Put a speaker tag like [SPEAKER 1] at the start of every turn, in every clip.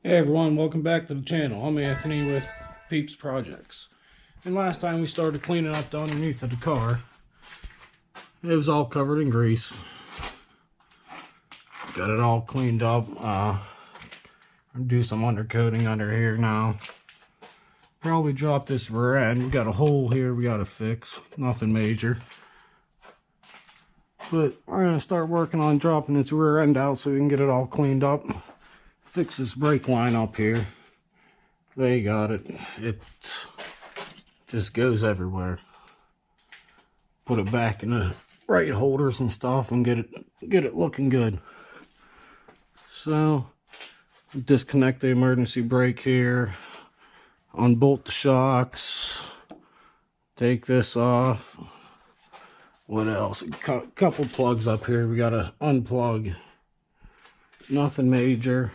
[SPEAKER 1] Hey everyone, welcome back to the channel. I'm Anthony with Peeps Projects. And last time we started cleaning up the underneath of the car. It was all covered in grease. Got it all cleaned up. I'm gonna do some undercoating under here now. Probably drop this rear end. We got a hole here we gotta fix. Nothing major. But we're gonna start working on dropping this rear end out so we can get it all cleaned up. Fix this brake line up here. They got it. It just goes everywhere. Put it back in the right holders and stuff and get it looking good. So disconnect the emergency brake here. Unbolt the shocks. Take this off. What else? A couple plugs up here we gotta unplug. Nothing major.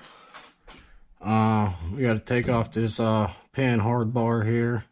[SPEAKER 1] We got to take off this pan hard bar here.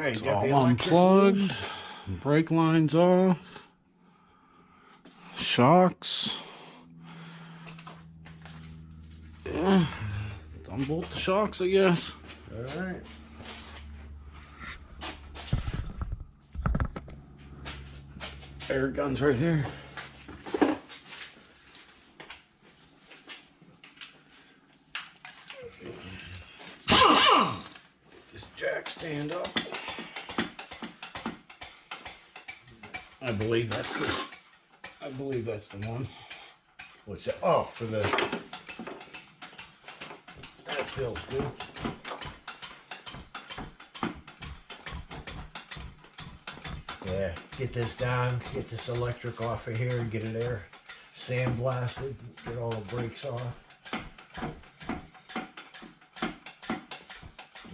[SPEAKER 1] It's all unplugged. Brake lines off. Shocks. Yeah. Let's unbolt the shocks, I guess.
[SPEAKER 2] Alright.
[SPEAKER 1] Air gun's right here. This jack stand up. I believe that's the one.
[SPEAKER 2] What's that? Oh, for the... That feels good. Yeah, get this down, get this electric off of here and get it air sandblasted, get all the brakes off.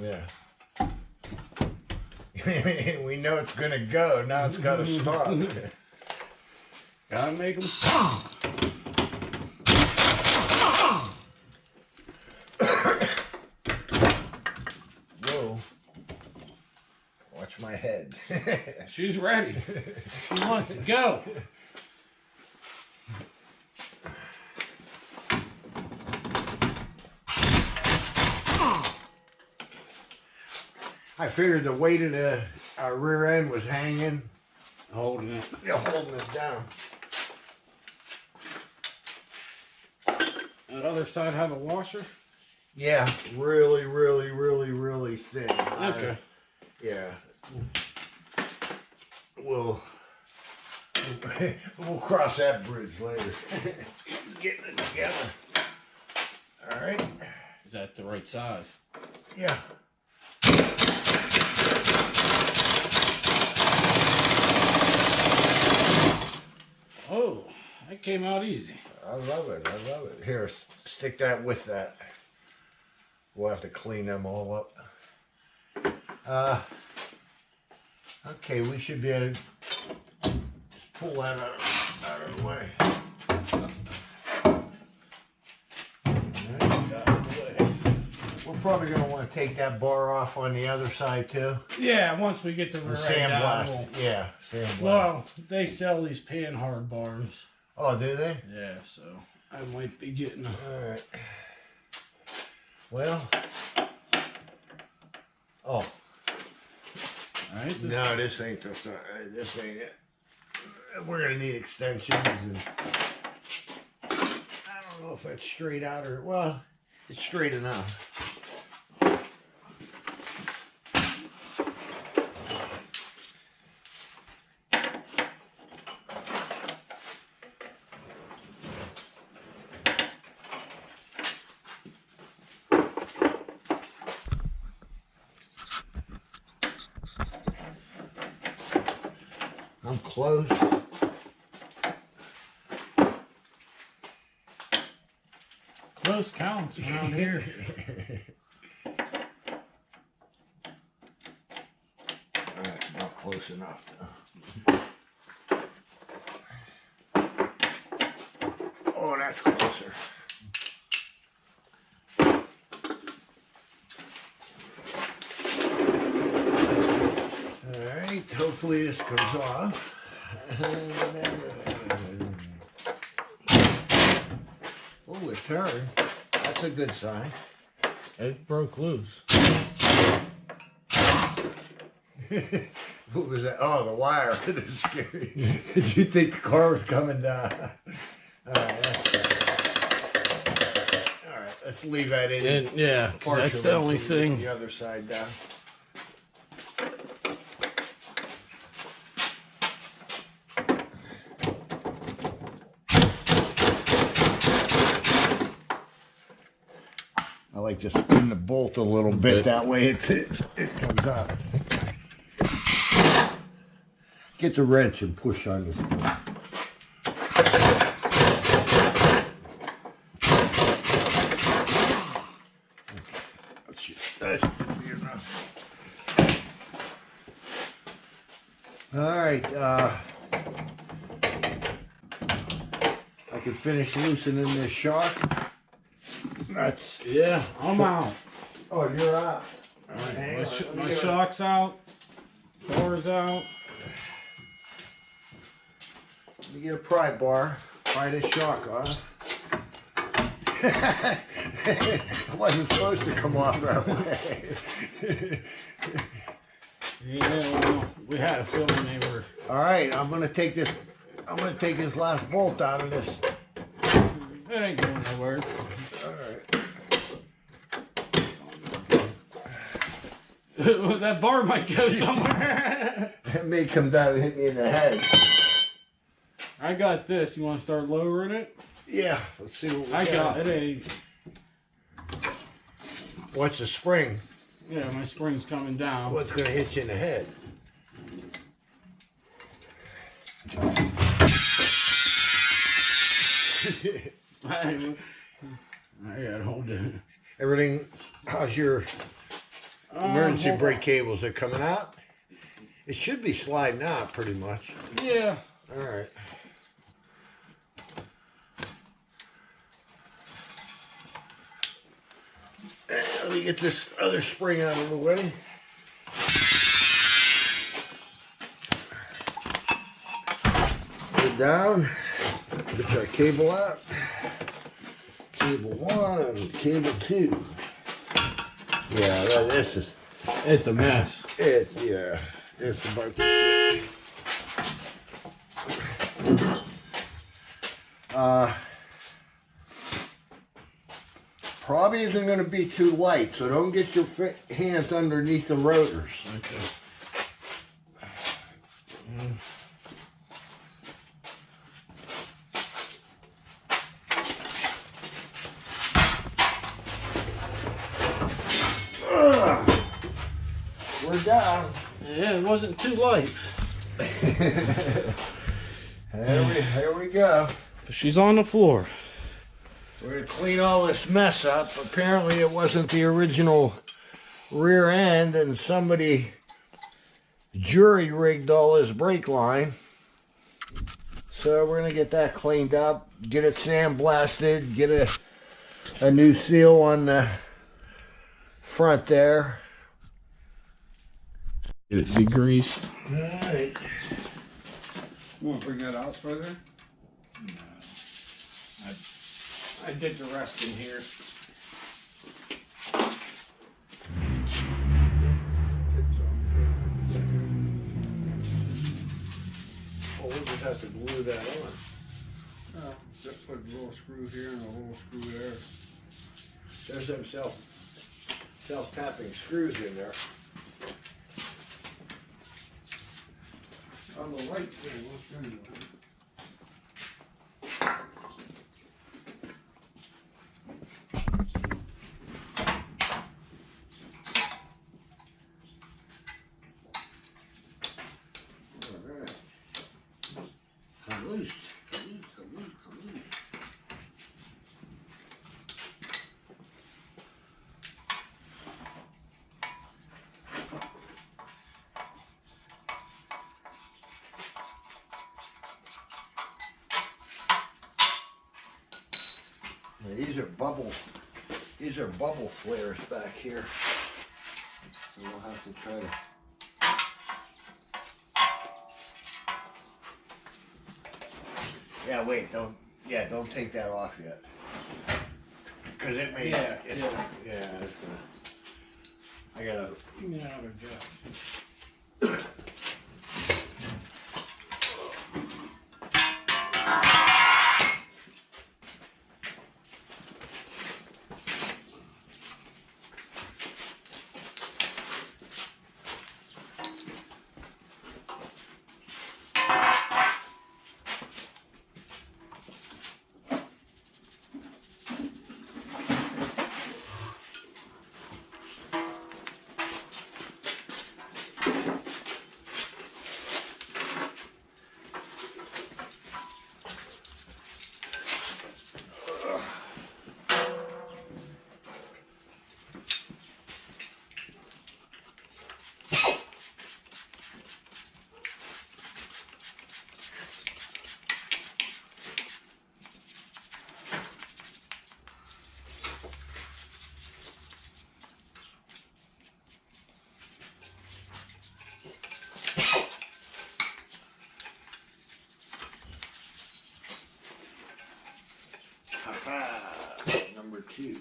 [SPEAKER 2] Yeah. We know it's gonna go, now it's gotta stop.
[SPEAKER 1] Gotta make them stop.
[SPEAKER 2] Whoa. Watch my head.
[SPEAKER 1] She's ready. She wants to go.
[SPEAKER 2] I figured the weight of the rear end was hanging.
[SPEAKER 1] Holding it.
[SPEAKER 2] Yeah, holding it down.
[SPEAKER 1] That other side have a washer?
[SPEAKER 2] Yeah, really, really, really, really thin.
[SPEAKER 1] Okay.
[SPEAKER 2] Yeah. We'll cross that bridge later. Getting it together. All right.
[SPEAKER 1] Is that the right size?
[SPEAKER 2] Yeah.
[SPEAKER 1] Oh, that came out easy.
[SPEAKER 2] I love it. I love it. Here, stick that with that. We'll have to clean them all up. Okay, we should be able to just pull that out of the way.
[SPEAKER 1] Right, out of the way.
[SPEAKER 2] We're probably going to want to take that bar off on the other side too.
[SPEAKER 1] Yeah, once we get to the
[SPEAKER 2] sandblasting. Yeah, sandblasting.
[SPEAKER 1] Well, they sell these pan hard bars.
[SPEAKER 2] Oh, do they?
[SPEAKER 1] Yeah, so I might be getting a...
[SPEAKER 2] All right. Well. Oh.
[SPEAKER 1] All right.
[SPEAKER 2] No, this ain't the start. This ain't it. We're gonna need extensions, and I don't know if it's straight out or well, it's straight enough. I'm close.
[SPEAKER 1] Close counts around here.
[SPEAKER 2] That's not close enough though. Oh, that's closer. Alright, hopefully this comes off. Oh, it turned. That's a good sign.
[SPEAKER 1] It broke loose.
[SPEAKER 2] What was that? Oh, the wire. That's scary. Did you think the car was coming down? Alright, that's good. Alright, let's leave that in.
[SPEAKER 1] And, yeah, 'cause that's the only thing.
[SPEAKER 2] The other side down. I like just spin the bolt a little bit, that way it comes out. Get the wrench and push on this. That should be enough. All right, I can finish loosening this shock. That's
[SPEAKER 1] Yeah, I'm out.
[SPEAKER 2] oh, you're out.
[SPEAKER 1] All right, my shock's out. Bar's out.
[SPEAKER 2] Let me get a pry bar. Pry this shock off. It wasn't supposed to come off that way.
[SPEAKER 1] Yeah, well, we had a feeling they were.
[SPEAKER 2] All right, I'm gonna take this last bolt out of this.
[SPEAKER 1] It ain't going nowhere.
[SPEAKER 2] All right.
[SPEAKER 1] That bar might go somewhere.
[SPEAKER 2] It may come down and hit me in the head.
[SPEAKER 1] I got this. You want to start lowering it?
[SPEAKER 2] Yeah, let's see what we
[SPEAKER 1] I got it. Ain't.
[SPEAKER 2] What's the spring?
[SPEAKER 1] Yeah, my spring's coming down.
[SPEAKER 2] What's gonna hit you in the head?
[SPEAKER 1] I gotta hold it.
[SPEAKER 2] Everything, how's your emergency brake cables? Are coming out? It should be sliding out pretty much.
[SPEAKER 1] Yeah.
[SPEAKER 2] All right. Let me get this other spring out of the way. Put it down. Get that cable out. Cable 1, cable 2. Yeah, this is.
[SPEAKER 1] It's a mess.
[SPEAKER 2] It's about. Probably isn't going to be too light, so don't get your hands underneath the rotors.
[SPEAKER 1] Okay.
[SPEAKER 2] We're down.
[SPEAKER 1] Yeah, it wasn't too light.
[SPEAKER 2] There we go.
[SPEAKER 1] She's on the floor.
[SPEAKER 2] We're going to clean all this mess up. Apparently it wasn't the original rear end, and somebody jury rigged all this brake line. So we're going to get that cleaned up, get it sandblasted, get a new seal on the front there.
[SPEAKER 1] Get it degreased.
[SPEAKER 2] Alright.
[SPEAKER 3] You want to bring that out further?
[SPEAKER 1] I did the rest in here.
[SPEAKER 2] Oh, we'll just have to glue that on.
[SPEAKER 3] Oh, just put a little screw here and a little screw there.
[SPEAKER 2] There's them self-tapping screws in there.
[SPEAKER 3] On the right there, what's going on?
[SPEAKER 2] Alright. Come loose. Come loose, come loose, come loose. Now, these are bubble flares back here. So we'll have to try to. Yeah, wait, don't take that off yet. Cause it may, it's gonna. I gotta.
[SPEAKER 1] Give me another jack.
[SPEAKER 2] Number 2.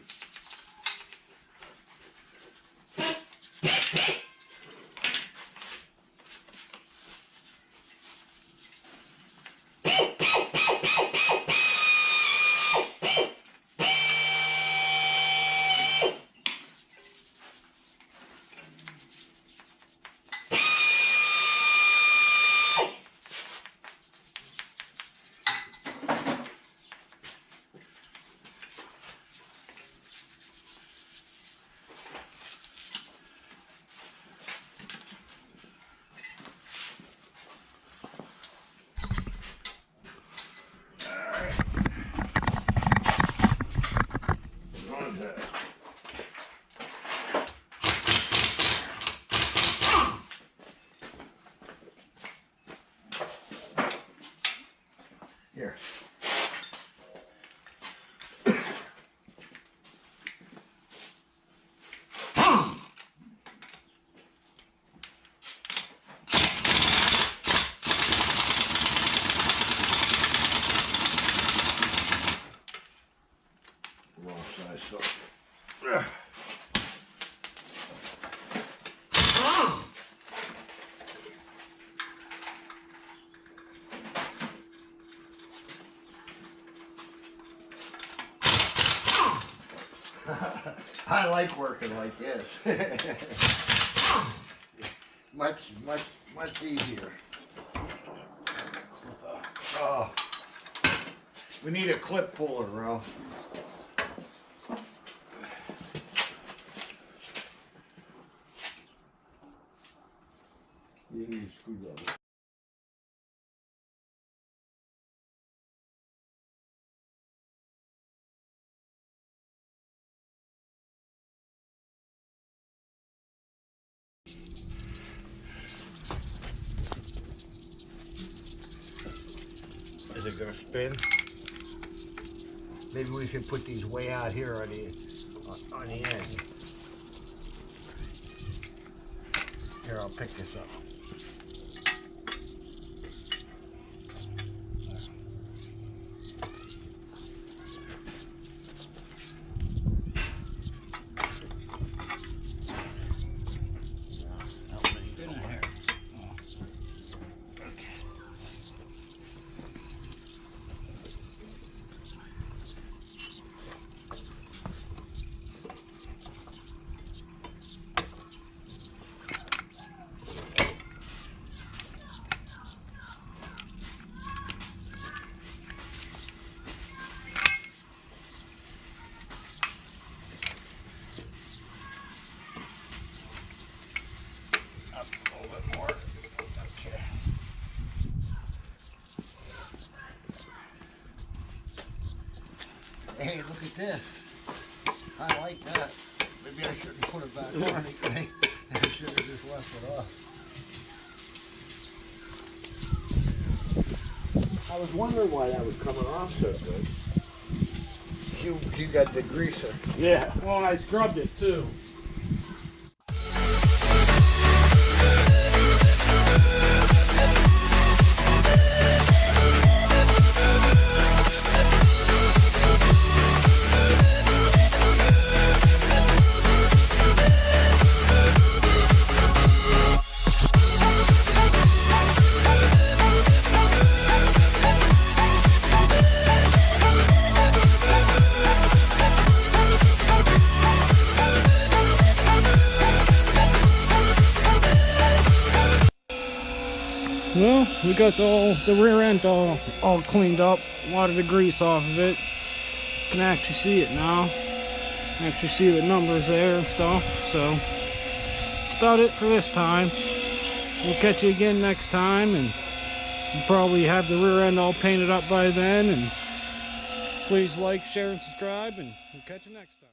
[SPEAKER 2] Here. Wrong size, so. I like working like this. much easier. Oh, we need a clip puller, bro.
[SPEAKER 3] You need a screwdriver.
[SPEAKER 2] Is it gonna spin? Maybe we should put these way out here on the end. Here, I'll pick this up. Hey, look at this. I like that. Maybe I shouldn't put it back on anything. I should have just left it off. I was wondering why that was coming off so good. You got the greaser.
[SPEAKER 1] Yeah, well, I scrubbed it too. Well, we got the rear end all cleaned up, a lot of the grease off of it. You can actually see it now. Actually see the numbers there and stuff. So that's about it for this time. We'll catch you again next time, and we'll probably have the rear end all painted up by then. And please like, share, and subscribe, and we'll catch you next time.